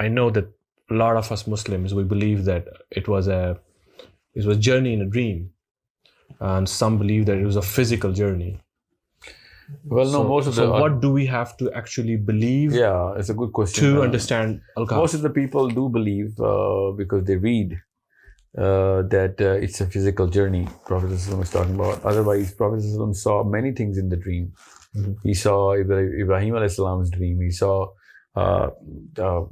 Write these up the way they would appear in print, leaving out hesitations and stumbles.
I know that a lot of us Muslims, we believe that it was a journey in a dream, and some believe that it was a physical journey. Well, no, most of the... So what do we have to actually believe? Yeah, it's a good question. To understand Al Kahf? Most of the people do believe, because they read, that it's a physical journey Prophet ﷺ is talking about. Otherwise, Prophet ﷺ saw many things in the dream. Mm-hmm. He saw Ibrahim alayhi salam's dream. He saw, the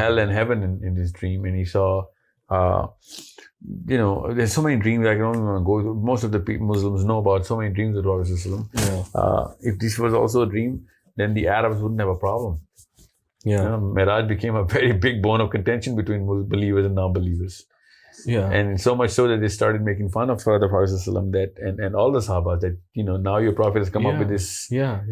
hell and heaven in his dream, and he saw, there's so many dreams. I don't even want to go through. Most of the Muslims know about so many dreams of Prophet ﷺ. Yeah. If this was also a dream, then the Arabs wouldn't have a problem. Yeah, Miraj became a very big bone of contention between believers and non-believers. Yeah, and so much so that they started making fun of the Prophet ﷺ, that and all the Sahaba, that now your Prophet has come up with this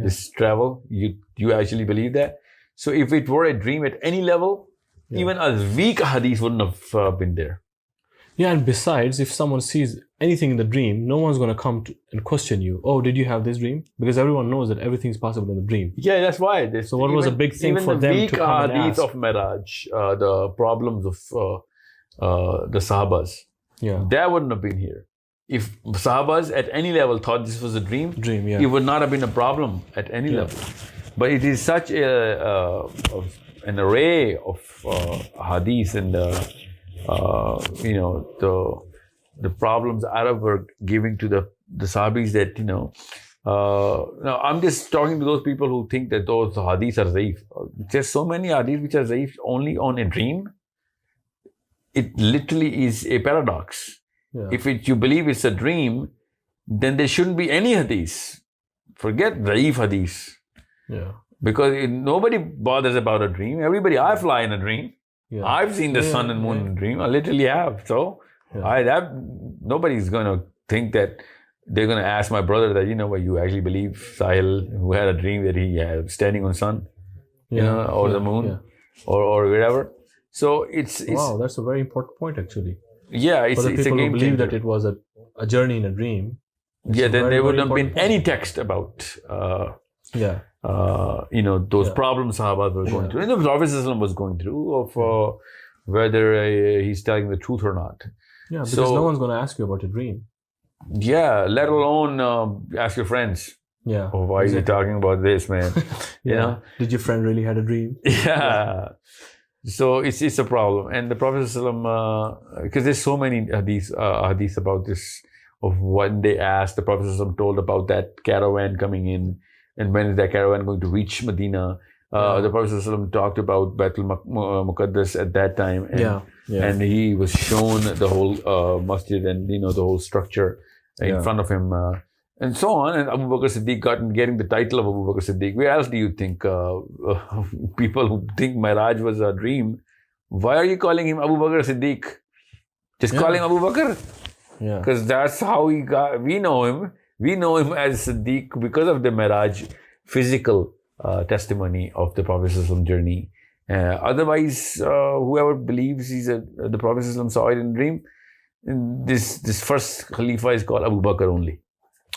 this travel. You actually believe that? So if it were a dream at any level, even a weak hadith wouldn't have been there. Yeah, and besides, if someone sees anything in the dream, no one's going to come and question you. Oh, did you have this dream? Because everyone knows that everything is possible in the dream. Yeah, that's why. So what was a big thing for them to come and ask? Even the weak hadith of Miraj, the problems of the Sahabas, that wouldn't have been here. If Sahabas at any level thought this was a dream, it would not have been a problem at any level. But it is such an array of hadith and the problems Arab were giving to the Sahabis, that now I'm just talking to those people who think that those hadiths are zaif. There's so many hadiths which are zaif only on a dream. It literally is a paradox. Yeah. If you believe it's a dream, then there shouldn't be any hadiths. Forget zaif hadiths. Yeah. Because nobody bothers about a dream. I fly in a dream. Yeah. I've seen the sun and moon in a dream. I literally have. So nobody's going to think that they're going to ask my brother that, you actually believe Sahil, who had a dream that he was standing on sun, or the moon, or wherever. So it's wow, that's a very important point, actually. Yeah, it's a game changer. For the people who believe that it was a journey in a dream. Yeah, then there wouldn't have been any text about those problems Sahabas were going through, and the Prophet ﷺ was going through, of whether he's telling the truth or not. Yeah, because no one's going to ask you about your dream. Yeah, let alone ask your friends. Yeah. Oh, why are you talking about this, man? You know? Did your friend really had a dream? Yeah. So it's a problem. And the Prophet ﷺ, because there's so many hadith about this, of when they asked, the Prophet ﷺ told about that caravan coming in, and when is that caravan going to reach Medina. The Prophet ﷺ talked about Baitul Muqaddas at that time, and he was shown the whole masjid and the whole structure in front of him, and so on. And Abu Bakr Siddiq getting the title of Abu Bakr Siddiq. Where else do you think people who think Miraj was a dream? Why are you calling him Abu Bakr Siddiq? Just call him Abu Bakr. Yeah, because that's how he got. We know him. We know him as Siddiq because of the Miraj physical testimony of the Prophet ﷺ journey. Otherwise, whoever believes the Prophet ﷺ saw it in a dream, this first Khalifa is called Abu Bakr only.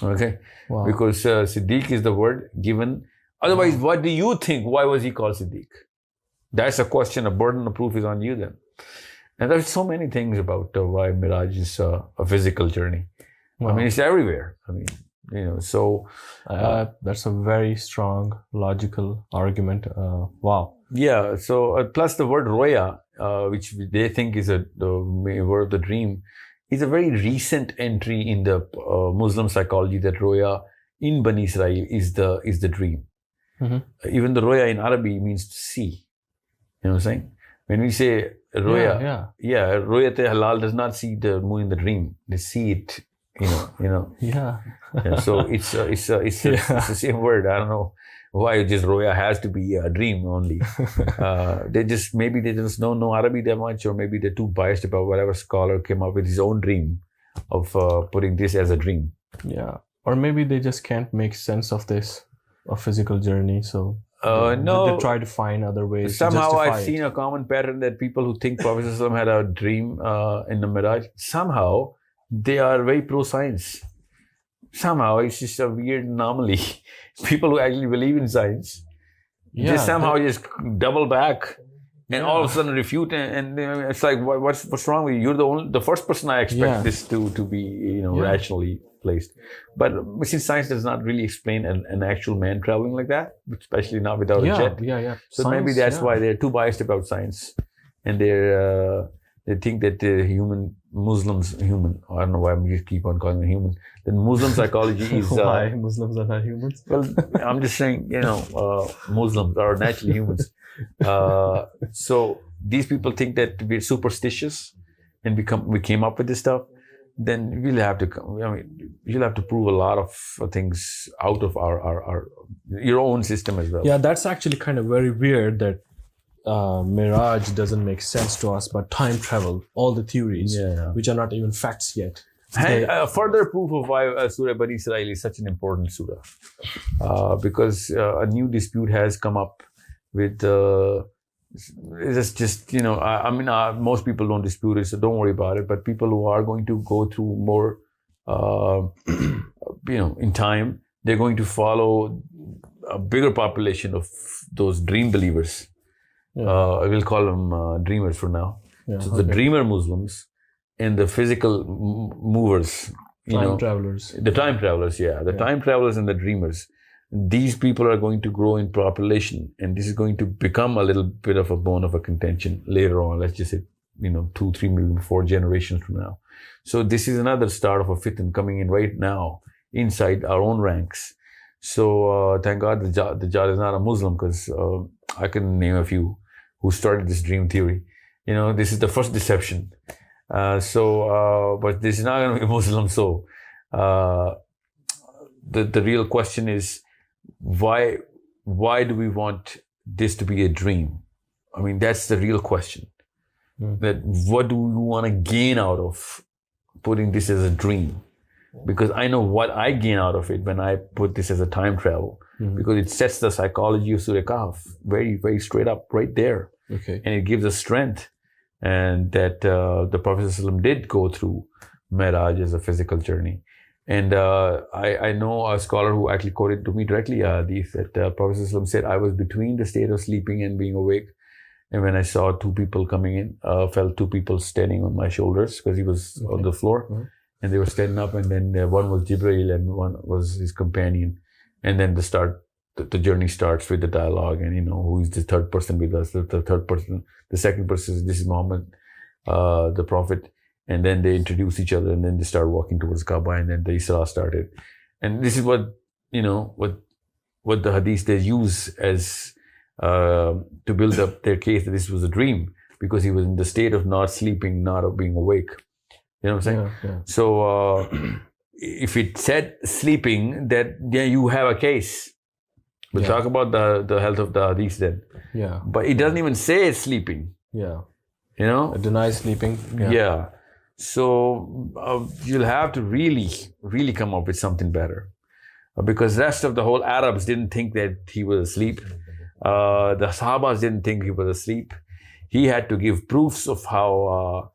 Okay? Wow. Because Siddiq is the word given. Otherwise, what do you think? Why was he called Siddiq? That's a question. A burden of proof is on you then. And there's so many things about why Miraj is a physical journey. Wow. I mean, it's everywhere. I mean, so... that's a very strong, logical argument. Wow. Yeah. So, plus the word roya, which they think is the word of the dream, is a very recent entry in the Muslim psychology, that roya in Bani Israel is the dream. Mm-hmm. Even the roya in Arabic means to see. You know what I'm saying? When we say roya, roya te halal does not see the moon in the dream. They see it. Yeah. So it's the same word. I don't know why just roya has to be a dream only. Maybe they just don't know Arabic that much, or maybe they're too biased about whatever scholar came up with his own dream of putting this as a dream. Yeah. Or maybe they just can't make sense of this, a physical journey. So no, they try to find other ways. Somehow to I've seen a common pattern that people who think Prophet ﷺ had a dream in the Miraj, somehow they are very pro-science. Somehow it's just a weird anomaly. People who actually believe in science, They somehow just double back and all of a sudden refute, and it's like, what's wrong with you? You're the first person I expect this to be rationally placed. But since science does not really explain an actual man traveling like that, especially not without a jet. So science, maybe that's why they're too biased about science, and they think that Muslims, I don't know why I just keep on calling them human. Then Muslim psychology is why Muslims are not humans? Well, I'm just saying, Muslims are naturally humans. So these people think that we're superstitious, and we came up with this stuff. Then you'll have to prove a lot of things out of your own system as well. Yeah, that's actually kind of very weird that Miraj doesn't make sense to us, but time travel, all the theories, which are not even facts yet. And further proof of why Surah Bani Israel is such an important surah, because a new dispute has come up with. It's just most people don't dispute it, so don't worry about it. But people who are going to go through more, in time, they're going to follow a bigger population of those dream believers. I will call them dreamers for now. So the dreamer Muslims and the physical movers, time travelers. The time travelers, time travelers and the dreamers. These people are going to grow in population, and this is going to become a little bit of a bone of a contention later on. Let's just say, 2, 3, maybe 4 generations from now. So this is another start of a fitna coming in right now inside our own ranks. So thank God the Jad is not a Muslim, because I can name a few who started this dream theory. This is the first deception. But this is not going to be Muslim. So the real question is, why do we want this to be a dream? I mean, that's the real question. That what do we want to gain out of putting this as a dream? Because I know what I gain out of it when I put this as a time travel, because it sets the psychology of Surah Kahf very, very straight up right there. Okay. And it gives us strength, and that the Prophet ﷺ did go through Mi'raj as a physical journey. And I know a scholar who actually quoted to me directly hadith that Prophet ﷺ said, I was between the state of sleeping and being awake. And when I saw 2 people coming in, felt 2 people standing on my shoulders, because he was on the floor. And they were standing up, and then one was Jibreel and one was his companion. And then the journey starts with the dialogue, and who is the third person with us, the third person, the second person is, this is Muhammad, the Prophet. And then they introduce each other, and then they start walking towards Kaaba, and then the Isra started. And this is what the hadith they use as to build up their case that this was a dream, because he was in the state of not sleeping, not of being awake. You know what I'm saying? Yeah. So if it said sleeping, that you have a case. We'll talk about the health of the hadith then. Yeah. But it doesn't even say it's sleeping. Yeah. It denies sleeping. Yeah. So you'll have to really, really come up with something better, because rest of the whole Arabs didn't think that he was asleep. The Sahabas didn't think he was asleep. He had to give proofs of how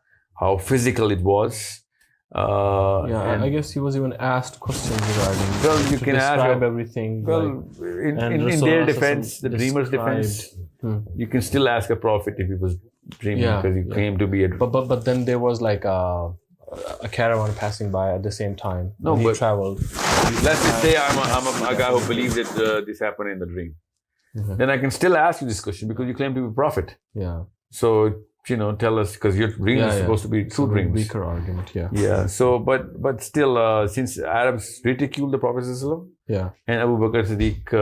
physical it was. I guess he was even asked questions regarding. Well, you can describe everything. Well, in their defense, the dreamer's defense, you can still ask a prophet if he was dreaming, because he claimed to be a. But then there was like a caravan passing by at the same time. No, he but traveled. Let's just say I'm a guy who believes that this happened in the dream. Then I can still ask you this question, because you claim to be a prophet. Yeah. So tell us, because your dream is supposed to be true dreams. Weaker argument, Yeah. So, but still, since Arabs ridiculed the Prophet ﷺ, and Abu Bakr Siddiq,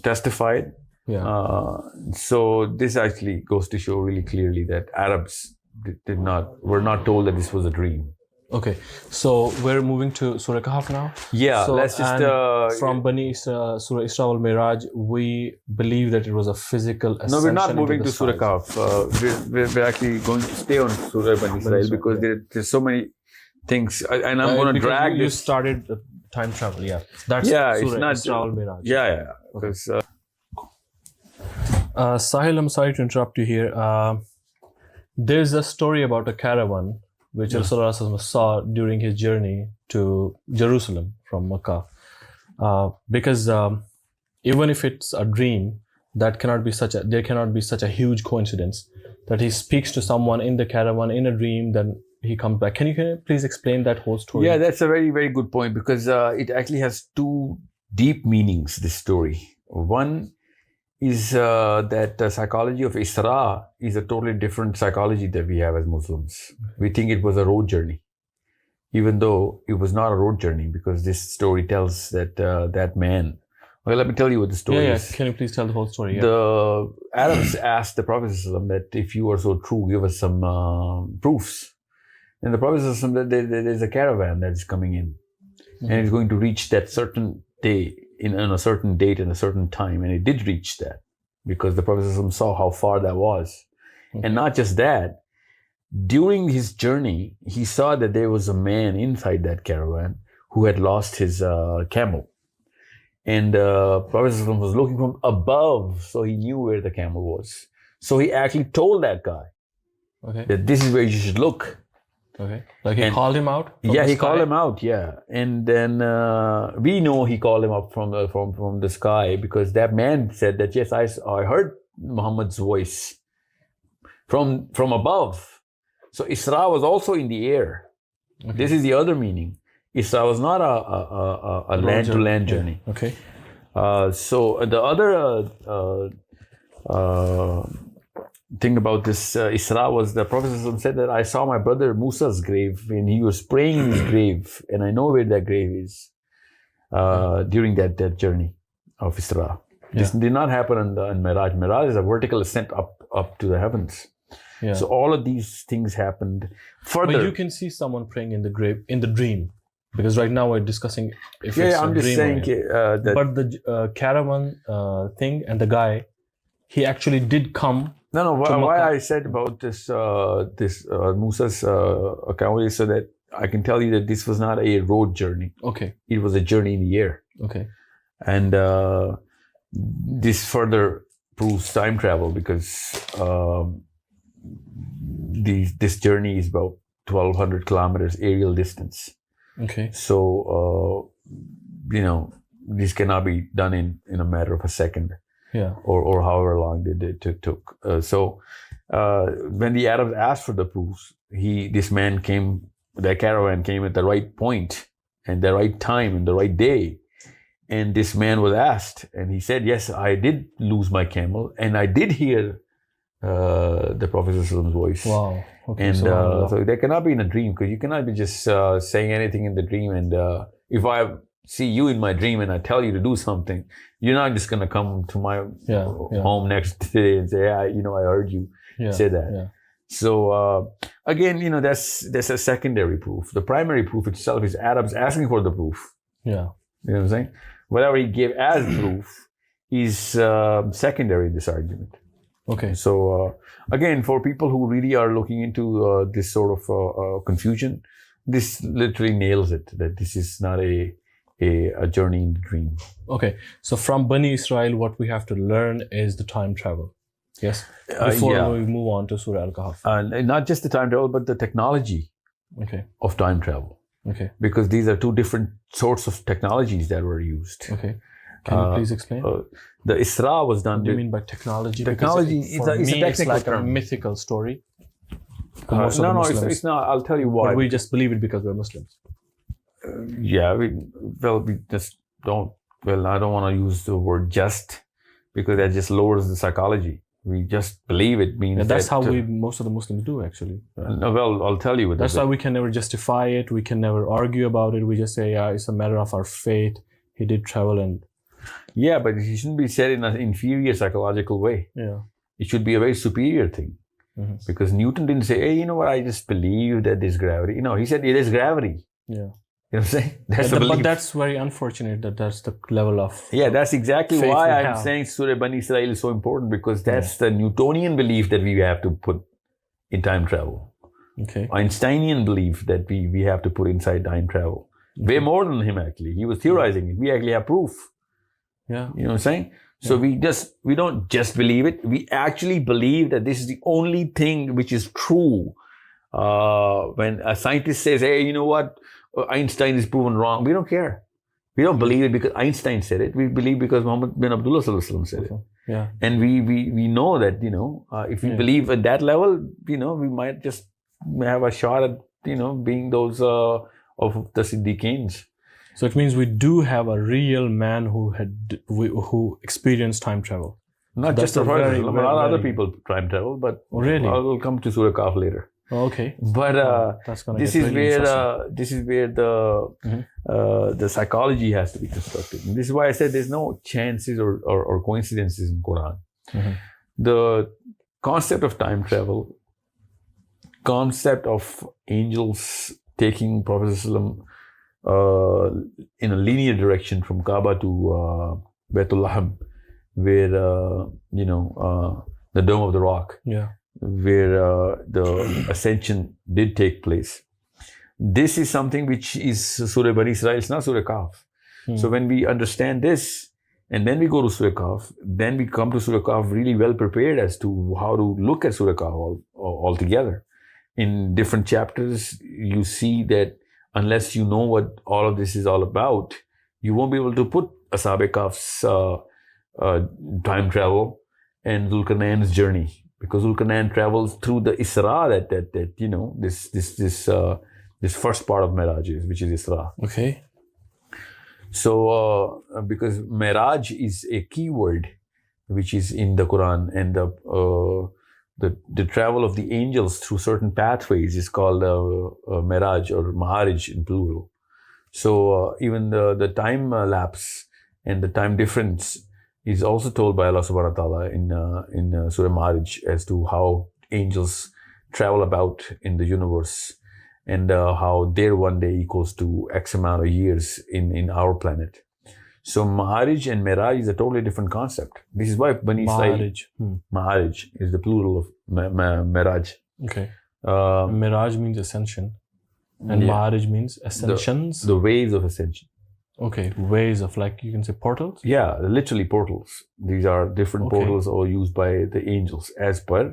testified. Yeah. So this actually goes to show really clearly that Arabs were not told that this was a dream. Okay, so we're moving to Surah Kahf now. Yeah, so, let's just from Bani Surah Isra wal Miraj, we believe that it was a physical ascension. No, we're not moving to Surah Kahf. We're actually going to stay on Surah Bani Israel, because there's so many things, and I'm going to drag you started time travel. That's Surah it's not Isra wal Miraj. Because Sahil, I'm sorry to interrupt you here. There's a story about a caravan which Rasulullah saw during his journey to Jerusalem from Makkah. Because even if it's a dream, there cannot be such a huge coincidence that he speaks to someone in the caravan in a dream, then he comes back. Can you please explain that whole story? Yeah, that's a very, very good point, because it actually has two deep meanings, this story. One is that the psychology of Isra is a totally different psychology that we have as Muslims. We think it was a road journey, even though it was not a road journey, because this story tells that that man. Well, let me tell you what the story is. Can you please tell the whole story? Yeah. The Arabs asked the Prophet ﷺ that if you are so true, give us some proofs. And the Prophet ﷺ said that there's a caravan that is coming in, and it's going to reach that certain day on a certain date and a certain time. And it did reach that, because the Prophet ﷺ saw how far that was. And not just that, during his journey, he saw that there was a man inside that caravan who had lost his camel. And Prophet ﷺ was looking from above, so he knew where the camel was. So he actually told that guy that this is where you should look. Okay. Like he called him out? Yeah, he called him out, yeah. And then we know he called him up from the sky, because that man said that, yes, I heard Muhammad's voice from above. So Isra was also in the air. Okay. This is the other meaning. Isra was not a land-to-land journey. Yeah. Okay. So the other thing about this Isra was the Prophet said that I saw my brother Musa's grave, and he was praying in his grave, and I know where that grave is during that journey of Isra. Yeah. This did not happen on Miraj. Miraj is a vertical ascent up to the heavens. Yeah. So all of these things happened further. But you can see someone praying in the grave in the dream. Because right now we're discussing if it's I'm just saying that. But the caravan thing and the guy, he actually did come. No. Why I said about this Musa's account is so that I can tell you that this was not a road journey. Okay. It was a journey in the air. Okay. And this further proves time travel, because this journey is about 1,200 kilometers aerial distance. Okay. So, this cannot be done in a matter of a second. Yeah. Or however long it took. So, when the Arabs asked for the proofs, that caravan came at the right point and the right time and the right day. And this man was asked, and he said, yes, I did lose my camel, and I did hear the Prophet's voice. Wow. Okay, and so that cannot be in a dream, because you cannot be just saying anything in the dream. And if I see you in my dream and I tell you to do something, you're not just going to come to my home next day and say, I heard you say that. Yeah. So again, that's a secondary proof. The primary proof itself is Arabs asking for the proof. Yeah. You know what I'm saying? Whatever he gave as proof is secondary in this argument. Okay. So again, for people who really are looking into this sort of confusion, this literally nails it, that this is not a journey in the dream. Okay. So from Bani Israel, what we have to learn is the time travel. Yes. Before we move on to Surah Al Kahf. And not just the time travel, but the technology of time travel. Okay. Because these are two different sorts of technologies that were used. Okay. Can you please explain? The Isra was done. What do you mean by technology? Technology it's like a mythical story. No, it's not. I'll tell you why. But we just believe it because we're Muslims. We just don't. Well, I don't want to use the word just, because that just lowers the psychology. We just believe it means that's how most of the Muslims do, actually. Well, I'll tell you. That's why we can never justify it. We can never argue about it. We just say, it's a matter of our faith. He did travel and... Yeah, but it shouldn't be said in an inferior psychological way. Yeah. It should be a very superior thing. Mm-hmm. Because Newton didn't say, hey, you know what, I just believe that there's gravity. He said it is gravity. Yeah. You know what I'm saying? That's the belief. But that's very unfortunate that that's the level of... Yeah, that's exactly why I'm saying Surah Bani Israel is so important, because that's the Newtonian belief that we have to put in time travel. Okay. Einsteinian belief that we have to put inside time travel. Okay. Way more than him, actually. He was theorizing it. We actually have proof. Yeah. You know what I'm saying? So we don't just believe it. We actually believe that this is the only thing which is true. When a scientist says, hey, you know what? Einstein is proven wrong. We don't care. We don't believe it because Einstein said it. We believe because Muhammad bin Abdullah Sallallahu Alaihi Wasallam said it. Yeah. And we know that, if we believe at that level, we might just have a shot at, being those of the Siddiqeens. So it means we do have a real man who experienced time travel. Not That's just the a Prophet, very, a very, lot of other very- people time travel, but Really? I will come to Surah Kahf later. Okay. But That's gonna this get is really where interesting. this is where the psychology has to be constructed. And this is why I said there's no chances or coincidences in Quran. Mhm. The concept of time travel, concept of angels taking Prophet in a linear direction from Kaaba to Baitul Laham, where the Dome of the Rock, Yeah. where the ascension did take place. This is something which is Surah Bani Israel, it's not Surah Kahf. So when we understand this, and then we go to Surah Kahf, then we come to Surah Kahf really well prepared as to how to look at Surah Kahf altogether. In different chapters, you see that unless you know what all of this is all about, you won't be able to put Ashab Kahf's time travel and Zulkarnain's journey, because Zulkarnain travels through the Isra that this first part of Miraj is, which is Isra. Okay. So because Miraj is a key word which is in the Quran, and the travel of the angels through certain pathways is called Miraj or Maharij in plural. So even the time lapse and the time difference is also told by Allah subhanahu wa ta'ala in Surah Maharij as to how angels travel about in the universe, and how their one day equals to X amount of years in our planet. So Maharij and Miraj is a totally different concept. This is why Bani Israel, Maharij. Maharij is the plural of Miraj. Okay. Miraj means ascension, and Yeah. Maharij means ascensions. The ways of ascension. Okay, ways of, like, you can say portals. Yeah, literally portals. These are different Okay. portals all used by the angels as per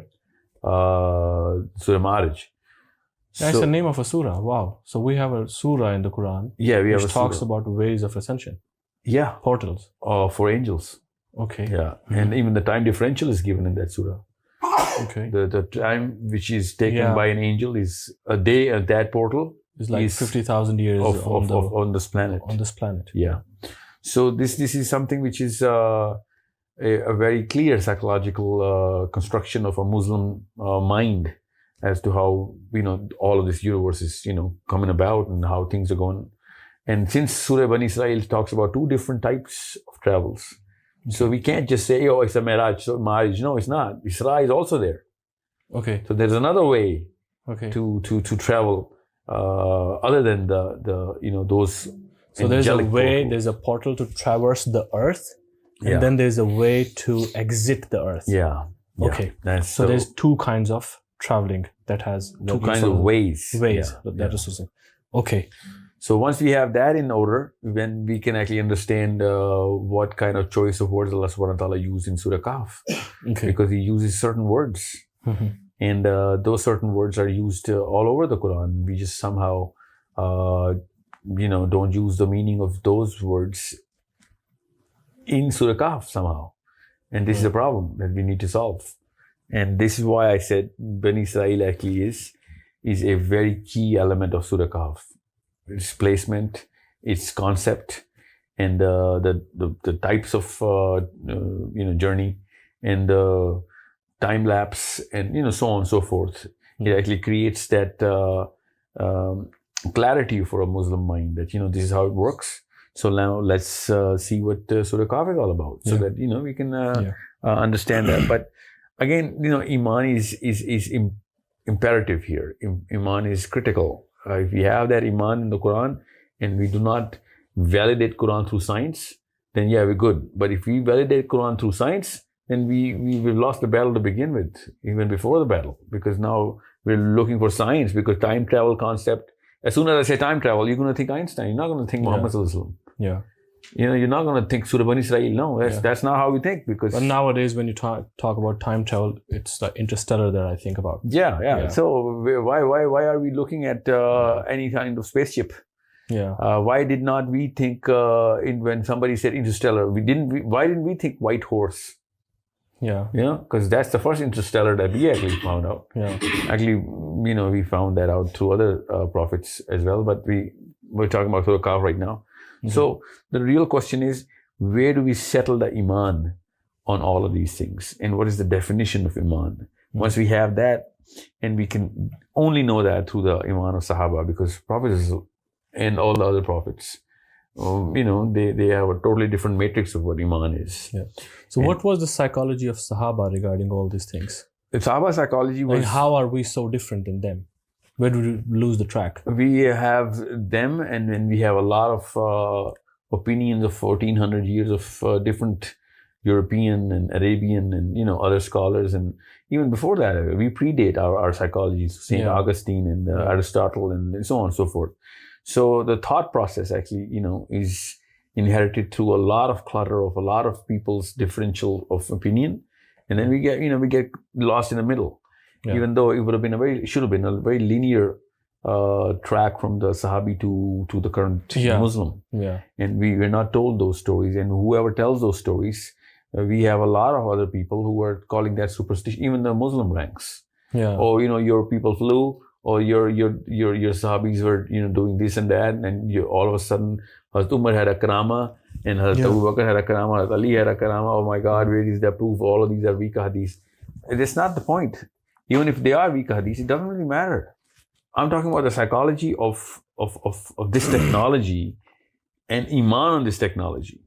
Surah Maharij. That's the name of a surah. Wow. So we have a surah in the Quran Yeah, we have which a talks surah. about ways of ascension, Yeah, portals. for angels. Okay. Yeah, and even the time differential is given in that surah. Okay. The time which is taken Yeah. by an angel is a day at that portal It's like is 50,000 years on this planet. on this planet. Yeah. So this is something which is a very clear psychological construction of a Muslim mind as to how all of this universe is coming about and how things are going. And since Surah Bani Israel talks about two different types of travels, so we can't just say, oh, it's a Miraj, so Maharij. No, it's not. Isra is also there. Okay. So there's another way Okay. to travel other than the those. So there's a angelic way, portals. there's a portal to traverse the earth, and Yeah. then there's a way to exit the earth. Yeah. Okay. That's So there's two kinds of traveling that has two kinds of ways. Ways. Yeah, That yeah. is to say. Okay. So once we have that in order, then we can actually understand what kind of choice of words Allah subhanahu wa ta'ala used in Surah Kahf. Okay. Because he uses certain words. Mhm. And those certain words are used all over the Quran. We just somehow, don't use the meaning of those words in Surah Kahf somehow. And this is a problem that we need to solve. And this is why I said Bani Israel actually is a very key element of Surah Kahf. Its placement, its concept, and the types of journey, and time lapse, and so on and so forth. It actually creates that clarity for a Muslim mind that this is how it works. So now let's see what Surah Kahf is all about, so that we can understand that. But again, Iman is imperative here. Iman is critical. If we have that Iman in the Quran and we do not validate Quran through science, then we're good. But if we validate Quran through science, then we've lost the battle to begin with, even before the battle, because now we're looking for science, because time travel concept, as soon as I say time travel, you're going to think Einstein. You're not going to think Muhammad Sallallahu Alaihi Wasallam. Yeah. You're not going to think Surah Bani Israel. No, that's not how we think. Because But nowadays, when you talk about time travel, it's the Interstellar that I think about. yeah. So why are we looking at any kind of spaceship Yeah. Why did not we think when somebody said interstellar? Why didn't we think white horse? Yeah. Because that's the first interstellar that we actually found out. Yeah. Actually, we found that out through other prophets as well. But we're talking about Surah Al Kahf right now. Mm-hmm. So the real question is, where do we settle the iman on all of these things, and what is the definition of iman? Mm-hmm. Once we have that, and we can only know that through the iman of Sahaba, because prophets and all the other prophets, they have a totally different matrix of what iman is. Yeah. So what was the psychology of Sahaba regarding all these things? The Sahaba psychology was... And how are we so different than them? Where do we lose the track? We have them, and then we have a lot of opinions of 1400 years of different European and Arabian and other scholars, and even before that we predate our psychologies, Saint Augustine and Aristotle and so on and so forth. So the thought process actually is inherited through a lot of clutter of a lot of people's differential of opinion, and then we get lost in the middle. Even though it should have been a very linear track from the Sahabi to the current Muslim. Yeah. And we were not told those stories, and whoever tells those stories, we have a lot of other people who are calling that superstition, even the Muslim ranks. Yeah. Or your people flew, or your Sahabis were doing this and that, and all of a sudden Hazrat Umar had a karama, and Hazrat Abu Bakr had a karama, Hazrat Ali had a karama. Oh my God, where is that proof? All of these are weak hadiths. That's not the point. Even if they are weak hadiths, it doesn't really matter. I'm talking about the psychology of this technology and iman on this technology.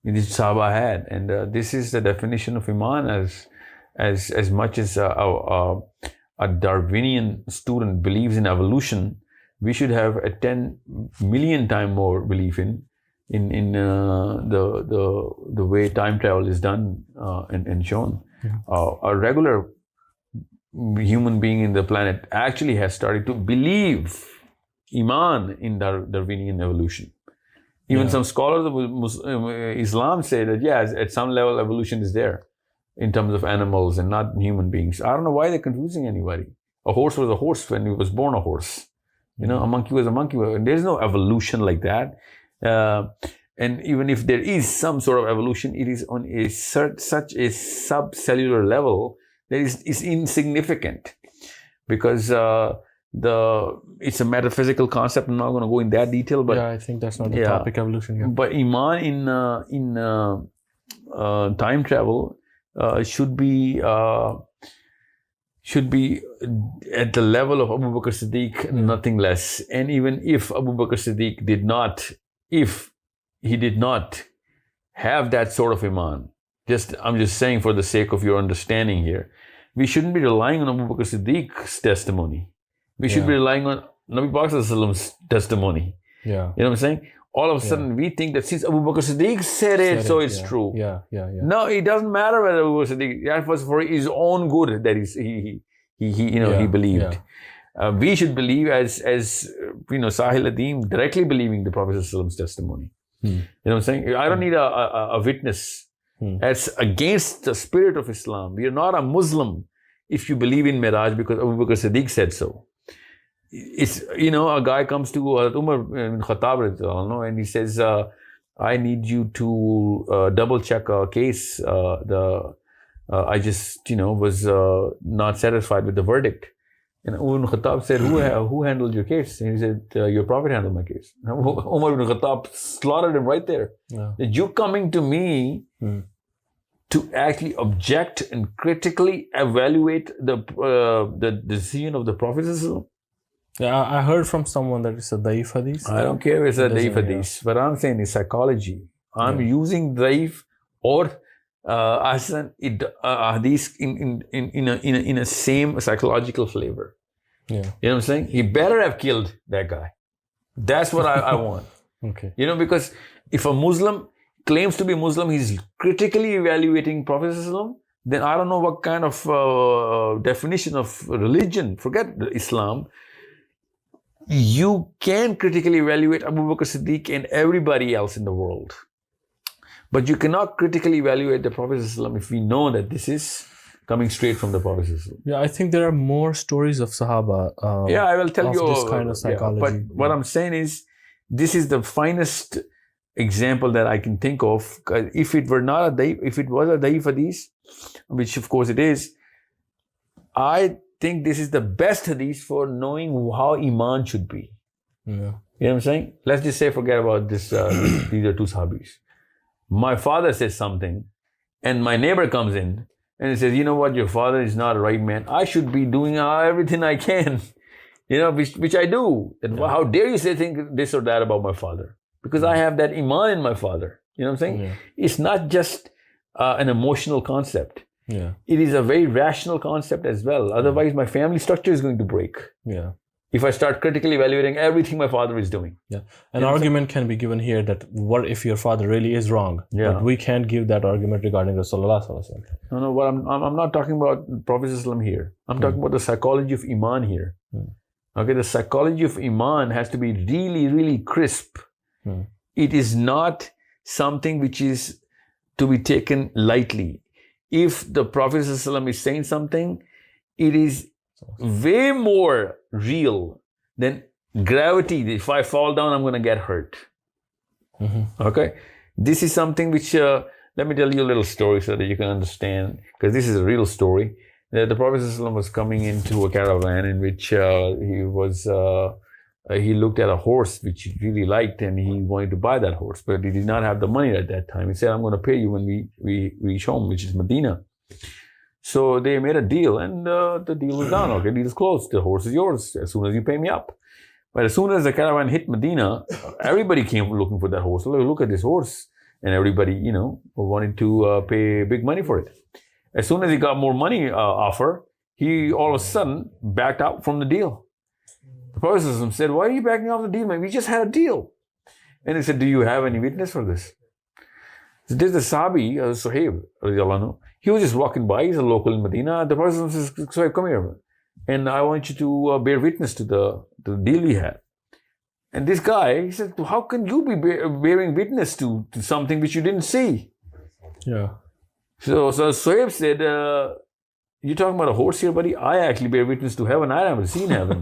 This Sahaba had, and this is the definition of iman. As much as a Darwinian student believes in evolution, we should have a 10 million time more belief in the way time travel is done and shown. A regular human being in the planet actually has started to believe iman in Darwinian evolution. Even some scholars of Islam say that at some level evolution is there in terms of animals and not human beings. I don't know why they're confusing anybody. A horse was a horse when he was born a horse. A monkey was a monkey. There's no evolution like that. And even if there is some sort of evolution, it is on such a subcellular level that is insignificant, because it's a metaphysical concept. I'm not going to go in that detail, but I think that's not the topic, evolution here. But iman in time travel should be at the level of Abu Bakr Siddiq, nothing less. And even if Abu Bakr Siddiq did not have that sort of iman, I'm just saying for the sake of your understanding here, we shouldn't be relying on Abu Bakr Siddiq's testimony. We should be relying on Nabi Muhammad's testimony. Yeah. You know what I'm saying? All of a sudden we think that since Abu Bakr Siddiq said it, so it's true. Yeah. No, it doesn't matter whether Abu Bakr Siddiq, that was for his own good that he believed. We should believe as Sahil Adeem directly believing the Prophet's testimony. You know what I'm saying? I don't need a witness. That's against the spirit of Islam. We are not a Muslim if you believe in Miraj because Abu Bakr Siddiq said so. It's, a guy comes to Umar bin Khattab and he says, I need you to double check a case. I just, was not satisfied with the verdict. And Umar bin Khattab said, who handled your case? And he said, your Prophet handled my case. Umar bin Khattab slaughtered him right there. Yeah. That you coming to me to actually object and critically evaluate the decision of the Prophet. Yeah, I heard from someone that it's a daif hadith. I don't care if it's a daif hadith, but I'm saying it's psychology. I'm using daif or Ahsan hadith in a same psychological flavor. Yeah. You know what I'm saying? He better have killed that guy. That's what I want. Okay. Because if a Muslim claims to be Muslim, he's critically evaluating Prophet, then I don't know what kind of definition of religion, forget Islam. You can critically evaluate Abu Bakr Siddiq and everybody else in the world. But you cannot critically evaluate the Prophet if we know that this is coming straight from the Prophet. Yeah, I think there are more stories of Sahaba. I will tell you this kind of psychology. But what I'm saying is, this is the finest example that I can think of. If it were not a da'if, if it was a da'if hadith, which of course it is, I think this is the best hadith for knowing how iman should be. Yeah. You know what I'm saying? Let's just say, forget about this. These are two sahabis. My father says something, and my neighbor comes in and he says, "You know what? Your father is not a right man. I should be doing everything I can." You know, which I do. And how dare you say this or that about my father? Because I have that iman in my father. You know what I'm saying? Yeah. It's not just an emotional concept. Yeah. It is a very rational concept as well. Otherwise, my family structure is going to break. Yeah. If I start critically evaluating everything my father is doing. Yeah. An argument can be given here that what if your father really is wrong? Yeah. But we can't give that argument regarding Rasulullah sallallahu alaihi wasallam. No, what I'm not talking about Prophet ﷺ here. I'm talking about the psychology of iman here. Okay, the psychology of iman has to be really, really crisp. It is not something which is to be taken lightly. If the Prophet ﷺ is saying something, it is way more real than gravity. If I fall down, I'm going to get hurt. Okay, this is something which, let me tell you a little story so that you can understand, because this is a real story. The Prophet ﷺ was coming into a caravan in which he looked at a horse which he really liked, and he wanted to buy that horse, but he did not have the money at that time. He said, "I'm going to pay you when we reach home," which is Medina. So they made a deal, and the deal was done. Okay, deal is closed. The horse is yours as soon as you pay me up. But as soon as the caravan hit Medina, everybody came looking for that horse. Look at this horse. And everybody, wanted to pay big money for it. As soon as he got more money offer, he all of a sudden backed out from the deal. The Prophet said, "Why are you backing off the deal, man? We just had a deal." And he said, "Do you have any witness for this?" So there's the Sahabi, Suhaib, he was just walking by. He's a local in Medina. The Prophet says, "Suhaib, come here, and I want you to bear witness to the deal we had." And this guy, he said, "How can you be bearing witness to something which you didn't see?" Yeah. So Suhaib said, "You're talking about a horse here, buddy? I actually bear witness to heaven. I haven't seen heaven."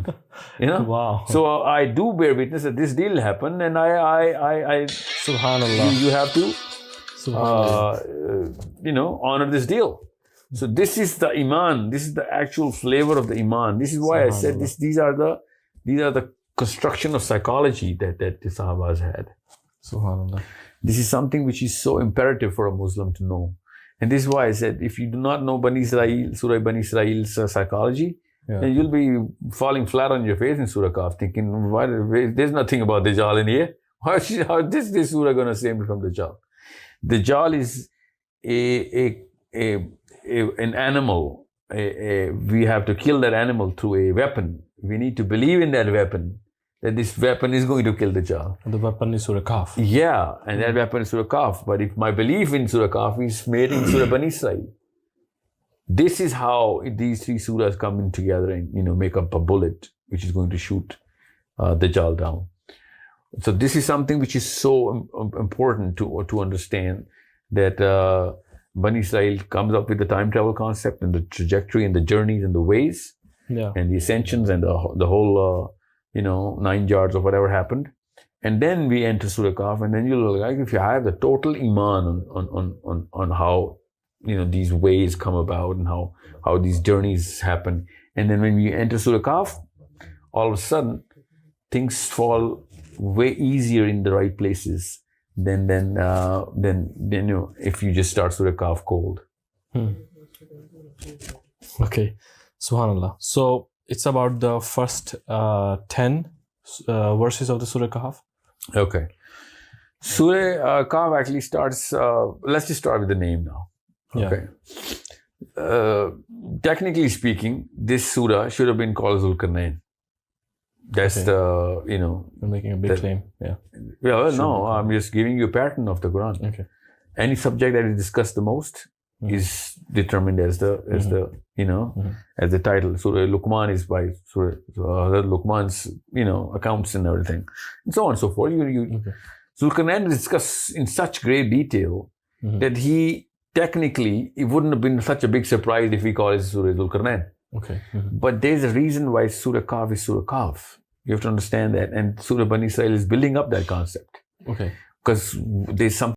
Wow. So I do bear witness that this deal happened, and I Subhanallah. you have to, Subhanallah. honor this deal. So this is the iman. This is the actual flavor of the iman. This is why I said this. These are the construction of psychology that the Sahabas had. Subhanallah. This is something which is so imperative for a Muslim to know. And this is why I said, if you do not know Surah Bani Israel's psychology, then you'll be falling flat on your face in Surah Kahf, thinking, there's nothing about Dajjal in here. How is this surah going to save me from Dajjal? Dajjal is an animal. We have to kill that animal through a weapon. We need to believe in that weapon, that this weapon is going to kill Dajjal. The weapon is Surah Kahf. Yeah, and that weapon is Surah Kahf. But if my belief in Surah Kahf is made in Surah Bani Israel, this is how these three surahs come in together and make up a bullet which is going to shoot Dajjal down. So this is something which is so important to understand, that Bani Israel comes up with the time travel concept and the trajectory and the journeys and the ways and the ascensions and the whole 9 yards of whatever happened. And then we enter Surah Kahf, and then you'll like, if you have the total iman on how these ways come about and how these journeys happen. And then when we enter Surah Kahf, all of a sudden things fall way easier in the right places than if you just start Surah Kahf cold. Okay, Subhanallah. So it's about the first 10 verses of the Surah Kahf. Okay. Surah Kahf actually starts, let's just start with the name now. Okay. Technically speaking, this surah should have been called Zulkarnain. That's You're making a big claim. Yeah. Well, no, I'm just giving you a pattern of the Quran. Okay. Any subject that is discussed the most is determined as the as the title. Surah Luqman is by Surah Luqman's accounts and everything, and so on and so forth. Zulkarnain is discussed in such great detail that it wouldn't have been such a big surprise if we call it Surah Zulkarnain. Okay. But there's a reason why Surah Kahf is Surah Kahf. You have to understand that. And Surah Bani Israel is building up that concept. Okay. Because there's some